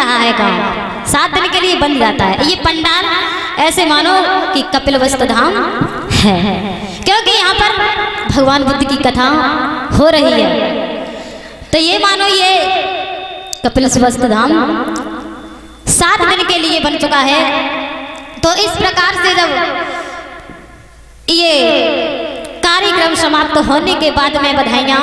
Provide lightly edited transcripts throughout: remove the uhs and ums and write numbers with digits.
रहा है गांव, 7 दिन के लिए बन जाता है। ये पंडाल ऐसे मानो कि कपिलवस्तु धाम है, क्योंकि यहाँ पर भगवान बुद्ध की कथा हो रही है। तो ये मानो ये कपिलवस्तु धाम 7 दिन के लिए बन चुका है। तो इस प्रकार से जब ये कार्यक्रम समाप्त होने के बाद में बधाइयाँ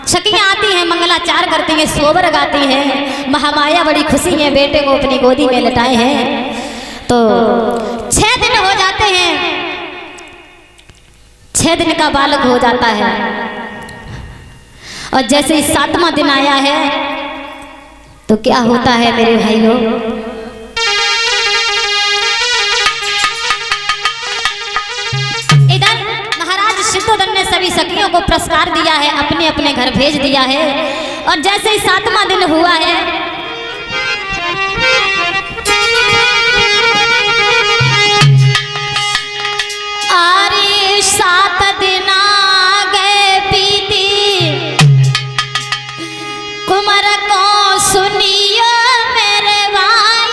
सखियाँ आती हैं, मंगलाचार करती हैं, सोबर गाती हैं। महामाया बड़ी खुशी है, बेटे को अपनी गोदी में लटाए हैं। तो 6 दिन हो जाते हैं, 6 दिन का बालक हो जाता है। और जैसे ही 7वां दिन आया है तो क्या होता है मेरे भाइयों, सिद्धोधन ने सभी सखियों को पुरस्कार दिया है, अपने अपने घर भेज दिया है। और जैसे ही 7वां दिन हुआ है अरे 7 दिन आ गए बीती, कुमार को सुनियो मेरे भाई।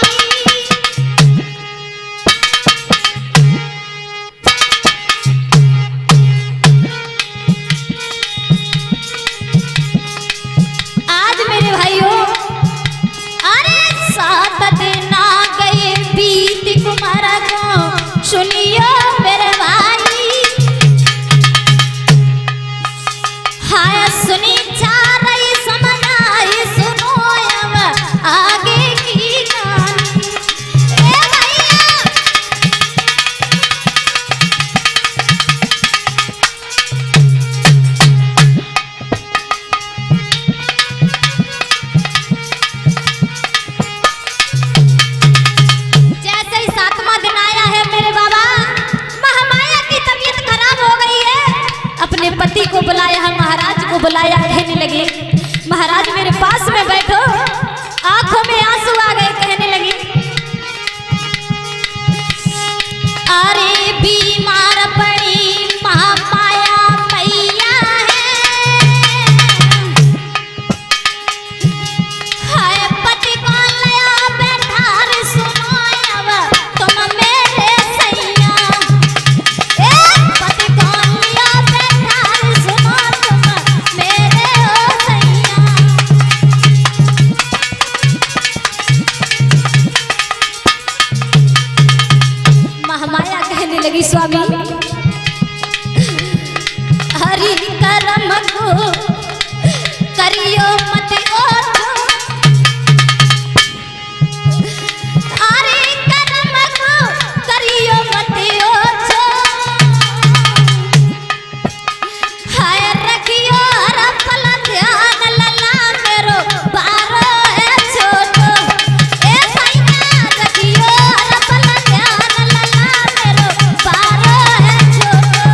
आज मेरे भाइयों अरे 7 दिन आ गए बीती, कुमार को सुनियो मेरे भाई। हाय सुनी जा रही समझ आई, सुनो अब आगे की कहानी। ए भैया जैसे ही 7वां दिन आया है मेरे बाबा, महामाया की तबीयत खराब हो गई है। अपने पति को बुलाया है, महाराज को बुलाया, कहने लगे महाराज मेरे पास में बैठो। आंखों में आंसू आ गए, कहने लगी अरे बीमार पड़ी महामाया मैया है। हाय पति को लया बैठा रे, सुनो अब तुम मेरे सैया। ए पति को लिया बैठा रे, सुनो तुम मेरे ओ सैया। महामाया कहने लगी स्वामी हरि करम को करियो मत ओछो, हरि करम को करियो मत ओछो। हाय रखियो हर पल ध्यान, लला मेरो बारो है छोटो। ए सैया रखियो हर पल ध्यान, लला मेरो बारो है छोटो।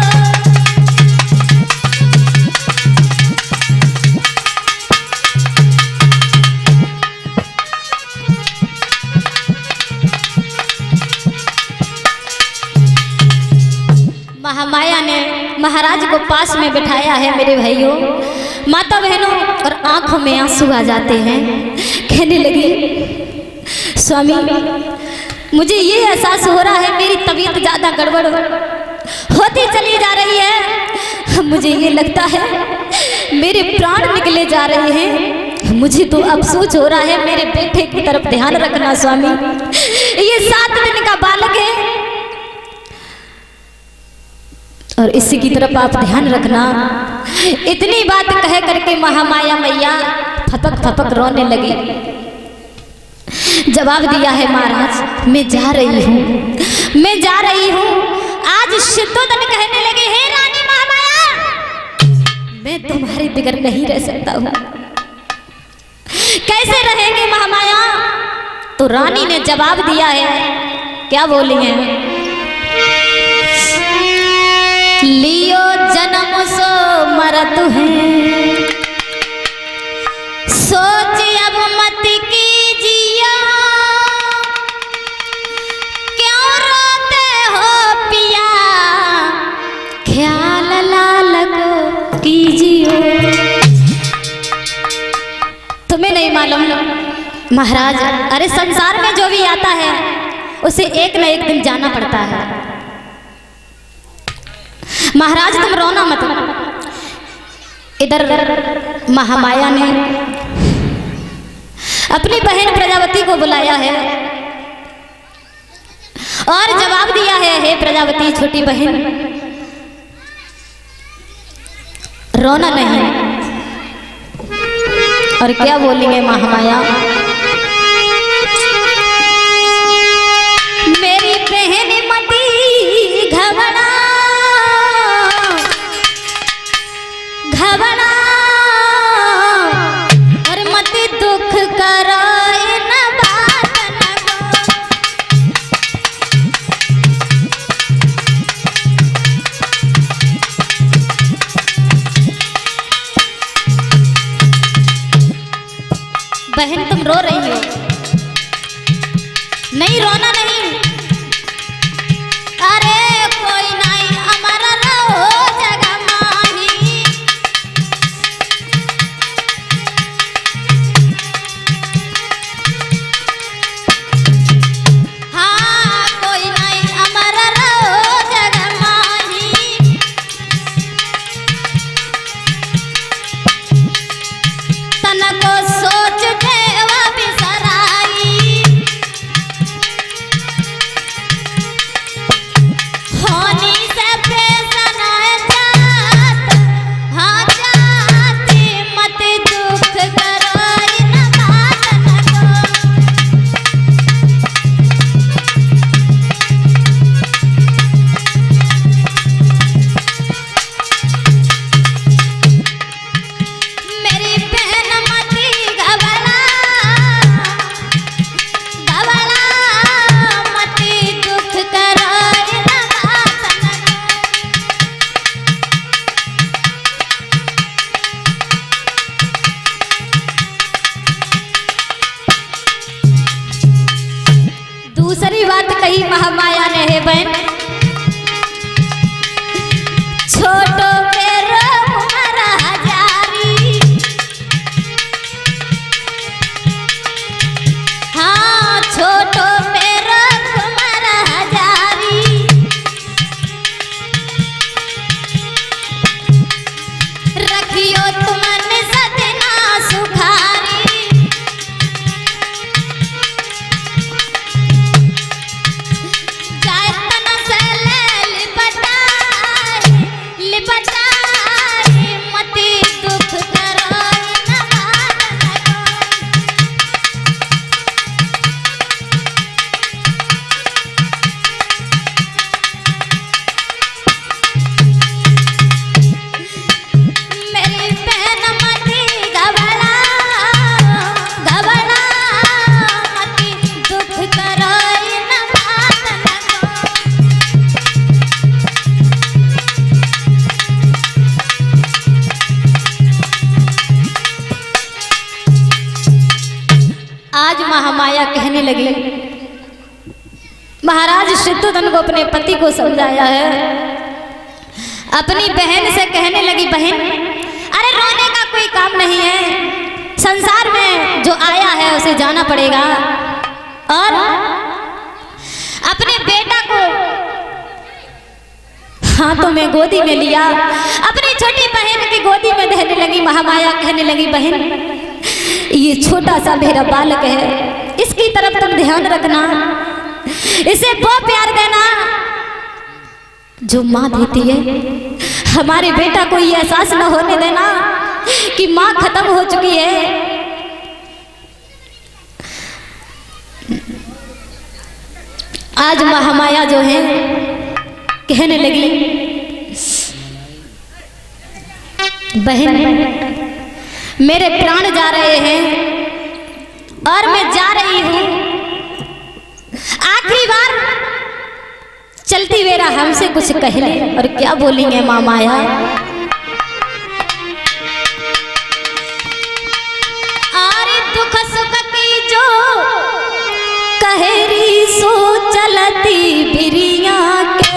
महामाया ने महाराज को पास में बिठाया है मेरे भाइयों, माता बहनों, और आंखों में आंसू आ जाते हैं। कहने लगी स्वामी मुझे ये एहसास हो रहा है मेरी तबीयत ज्यादा गड़बड़ होती चली जा रही है। मुझे ये लगता है मेरे प्राण निकले जा रहे हैं। मुझे तो अफसोस हो रहा है, मेरे बेटे की तरफ ध्यान रखना स्वामी। ये 7 दिन का बालक है और इसी की तरफ आप ध्यान रखना। इतनी बात कह करके महामाया मैया फपक फपक रोने लगी। जवाब दिया है महाराज मैं जा रही हूँ, मैं जा रही हूँ। आज सिद्धोधन कहने लगे हे रानी महामाया मैं तुम्हारे बिगर नहीं रह सकता हूँ। कैसे रहेंगे महामाया? तो रानी ने जवाब दिया है, क्या बोली है? लियो जन्म सो मरत है, सोच अब मत कीजिए, क्यों रोते हो पिया, ख्याल लाल को कीजिए। तुम्हें नहीं मालूम महाराज, अरे संसार में जो भी आता है उसे एक न एक दिन जाना पड़ता है। महाराज तुम रोना मत। इधर महामाया ने अपनी बहन प्रजापति को बुलाया है और जवाब दिया है, हे प्रजापति छोटी बहन, रोना नहीं। और क्या बोलेंगे महामाया, मेरी बहन मती घबरा घबरा और मती दुख कराए न बात न बहन तुम रो रही हो, नहीं रोना नहीं। अरे कोई नहीं हमारा रहो जगह माही, हाँ कोई नहीं हमारा रहो जगह माही। तना को सोच देवा बिसराई, होनी से पेशन जात, हाँ जाती मत दुख कराई न बात न को। मेरी बहन मती घबरा घबरा मती दुख कराई न बात न को। दूसरी बात कही महामाया ने, है बहन छोटो मेरो हमारा हजारी, हाँ छोटो मेरो हमारा हजारी। रखियो तुमन सदना सुखारी, जाए तन से ले लिपटाई मती दुख कराई न बात न को। मेरी बहन मती घबरा घबरा मती दुख कराई न बात न को। आज महामाया कहने लगी, महाराज शत्रुघ्न को अपने पति को समझाया है, अपनी बहन से कहने लगी, बहन अरे रोने का कोई काम नहीं है, संसार में जो आया है उसे जाना पड़ेगा। और अपने बेटा को हाथों में गोदी में लिया, अपनी छोटी बहन की गोदी में रहने लगी। महामाया कहने लगी, बहन ये छोटा सा मेरा बालक है, इसकी तरफ तुम ध्यान रखना, इसे वो प्यार देना जो माँ देती है। हमारे बेटा को ये एहसास न होने देना कि माँ खत्म हो चुकी है। आज महामाया जो है कहने लगी, बहन मेरे प्राण जा रहे हैं और मैं जा रही हूं, आखिरी बार चलती वेरा हमसे कुछ कह ले। और क्या बोलेंगे महामाया, अरे दुख सुख की जो कहेरी सो चलती बिरिया के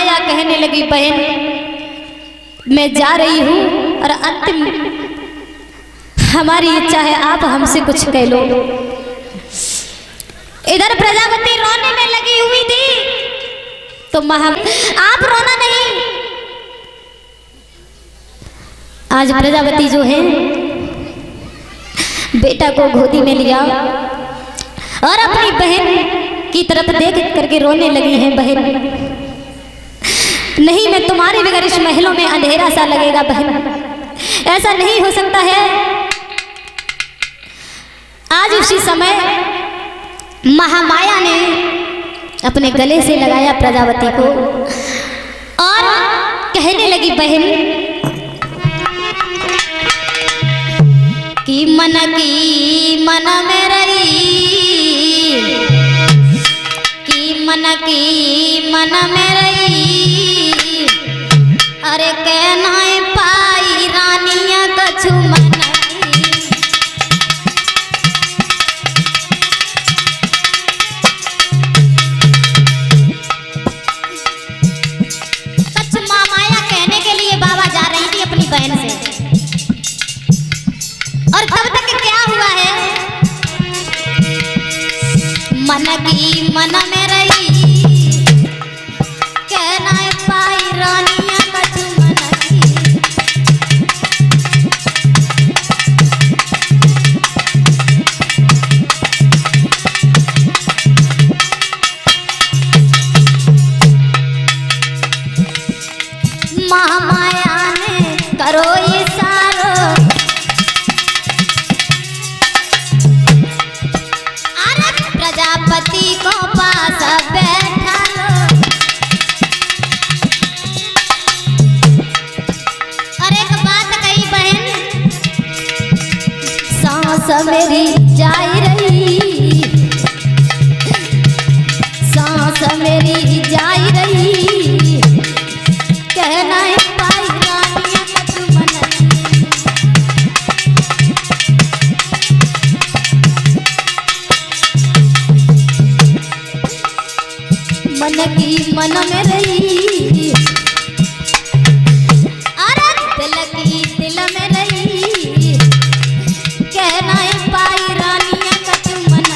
महामाया कहने लगी बहन मैं जा रही हूँ और अंतिम हमारी इच्छा है आप हमसे कुछ कह लो। इधर प्रजापति रोने में लगी हुई थी तो आप रोना नहीं। आज प्रजापति जो है बेटा को गोदी में लिया और अपनी बहन की तरफ देख करके रोने लगी हैं। बहन नहीं मैं तुम्हारे बगैर इस महलों में अंधेरा सा लगेगा बहन, ऐसा नहीं हो सकता है। आज उसी समय महामाया ने अपने गले से लगाया प्रजापति को और कहने लगी बहन कि मन में रही कि मन में रही अरे कहना पाई रानिया कछु मन बहन से। और तब तक क्या हुआ है मन में रही कहना पाई रानिया कछु मन महामाया करो इशारो अरे प्रजापति को पास बैठा लो। अरे एक बात कही बहन सांस मेरी जाई रही सांस मेरी जाई रही कहना पाई मन में रही अरे दिल में रही कहना पाई रानिया कछु मन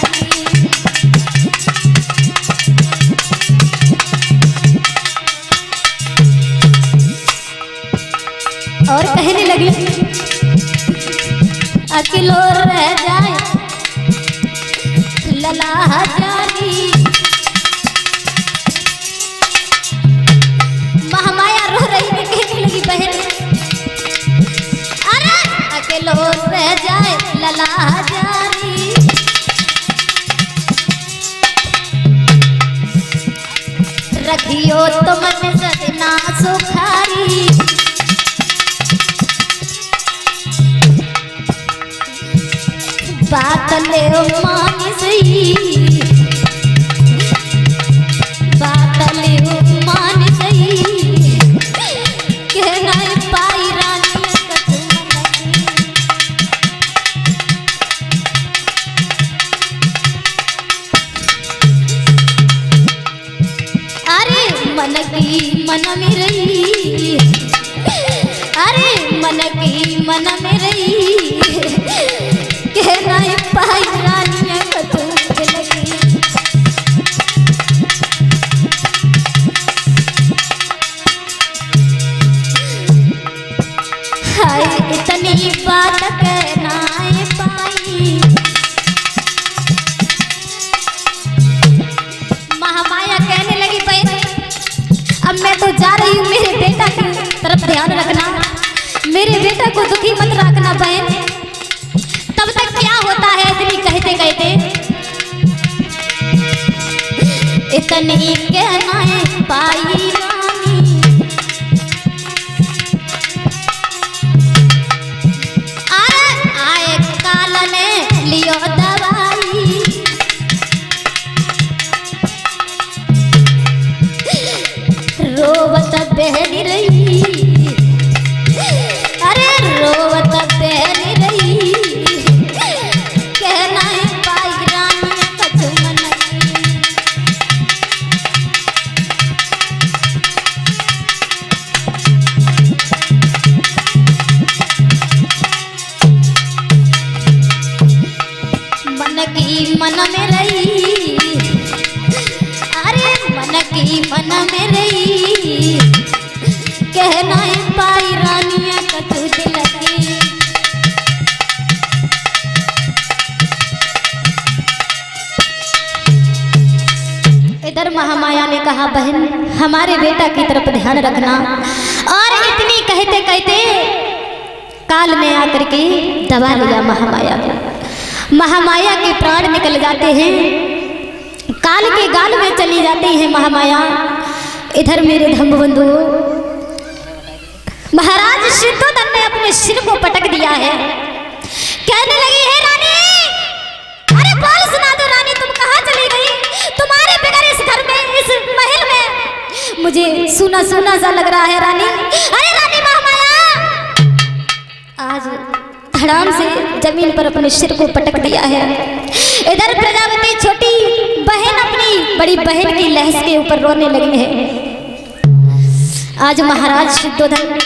और कहने लगी अकेलो रह जाए लला जानी। महामाया रो रही है कहने लगी बहन अरे अकेलो रह जाए लला जानी रखियो तो मन सजना सुखारी बात ले मानी सही बात ले मानी सही कहना पाई रानी अरे मन में रही अरे मन में रही कहना पाई रानिया कछु लगी। हाय इतनी बात कहना पाई महामाया कहने लगी बहन अब मैं तो जा रही हूँ मेरे बेटा की तरफ ध्यान रखना मेरे बेटा को दुखी मत रखना बहन। तब तक क्या होता है इतनी कहते कहते इतनी कहना है पाई रानी आए काल ने लियो दवाई रोवत बहन रही अरे रोवत बहन रही कहना पाई रानी कछु मन मन में रही, अरे मन की मन में रही, कहना पाई रानिया कतू दिल की। इधर महामाया ने कहा बहन हमारे बेटा की तरफ ध्यान रखना, और इतनी कहते कहते काल ने आकर के दबा लिया महामाया को। महामाया के प्राण निकल जाते हैं, काल के गाल में चली जाती है महामाया। इधर मेरे धम्म बंधु महाराज सिद्धोधन ने अपने सिर को पटक दिया है, कहने लगी है रानी, अरे बोल सुना दो रानी, तुम कहाँ चली गई? तुम्हारे बगैर इस घर में, इस महल में मुझे सुना सुना सा लग रहा है रानी। अरे रानी महामाया, आज धड़ाम से जमीन पर अपने सिर को पटक दिया है। इधर प्रजापति छोटी बहन अपनी बड़ी बहन की लहस के ऊपर रोने लगी है। आज महाराज सिद्धोधन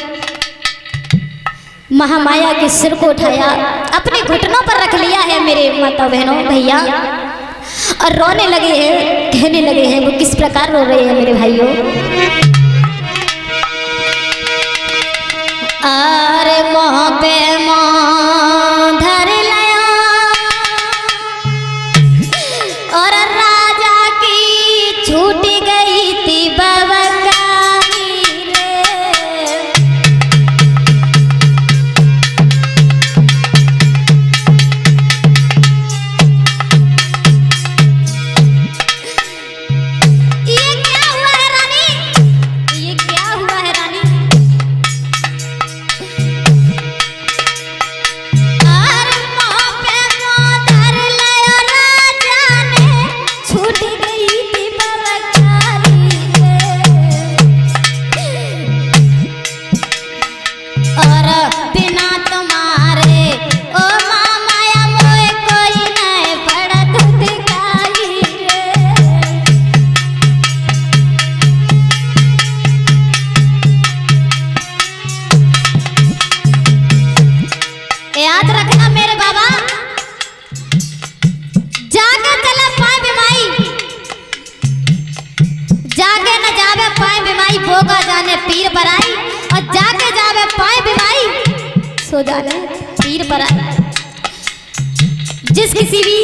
महामाया के सिर को उठाया, अपने घुटनों पर रख लिया है मेरे माता बहनों भैया, और रोने लगे हैं, कहने लगे हैं। वो किस प्रकार रो रहे हैं मेरे भाइयों? अरे मोह पे मोह धर लया, और राजा की छूट गई थी बवकारी रे। ये क्या हुआ है रानी? ये क्या हुआ है रानी? याद रखना मेरे बाबा, जागे चला पाए बिमाई, जागे न जावे पाए बिमाई, भोगा जाने पीर बराई, और जागे जावे पाए बिमाई, सो जाने पीर बराई। जिस किसी भी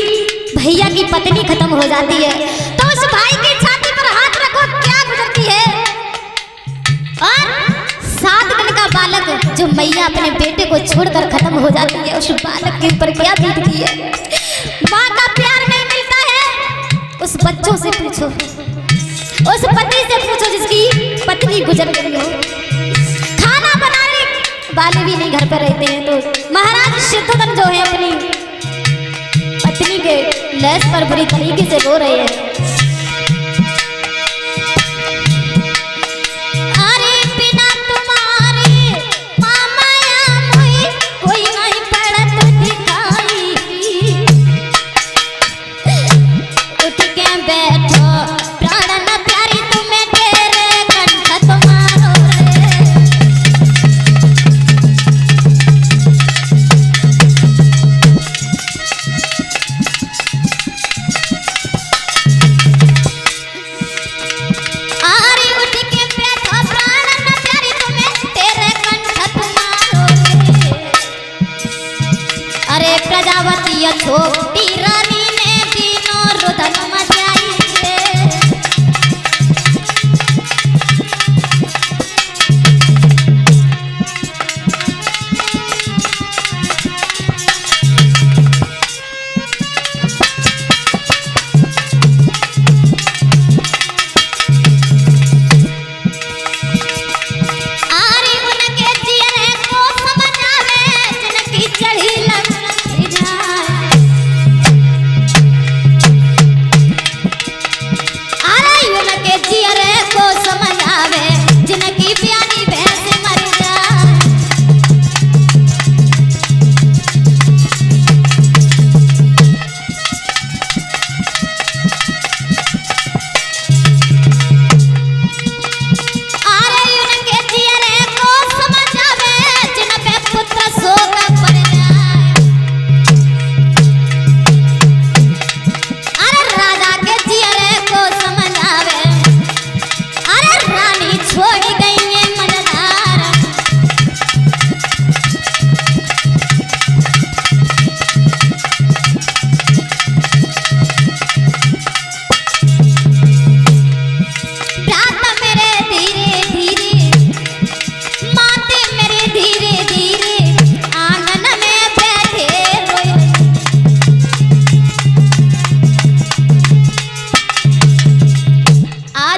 भैया की पत्नी खत्म हो जाती है तो उस भाई की छाती पर हाथ रखो, क्या गुजरती है। और 7 दिन का बालक जो मैया अपने बेटे को छोड़कर खत्म हो जाती है, उस बालक के ऊपर क्या बीतती है। माँ का प्यार नहीं मिलता है, उस बच्चों से पूछो, उस पति से पूछो जिसकी पत्नी गुजर गई हो। खाना बनाने वाले भी नहीं घर पर रहते हैं, तो महाराज सिद्धोधन जो है अपनी पत्नी के लहस पर बुरी तरीके से रो रहे हैं। छोटी रानी ने तीनों रुदन मचाई है। आरी उनके जियरे को समझ आवे, जिनकी चढ़ी लग जाए।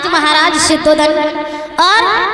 आज महाराज सिद्धोधन और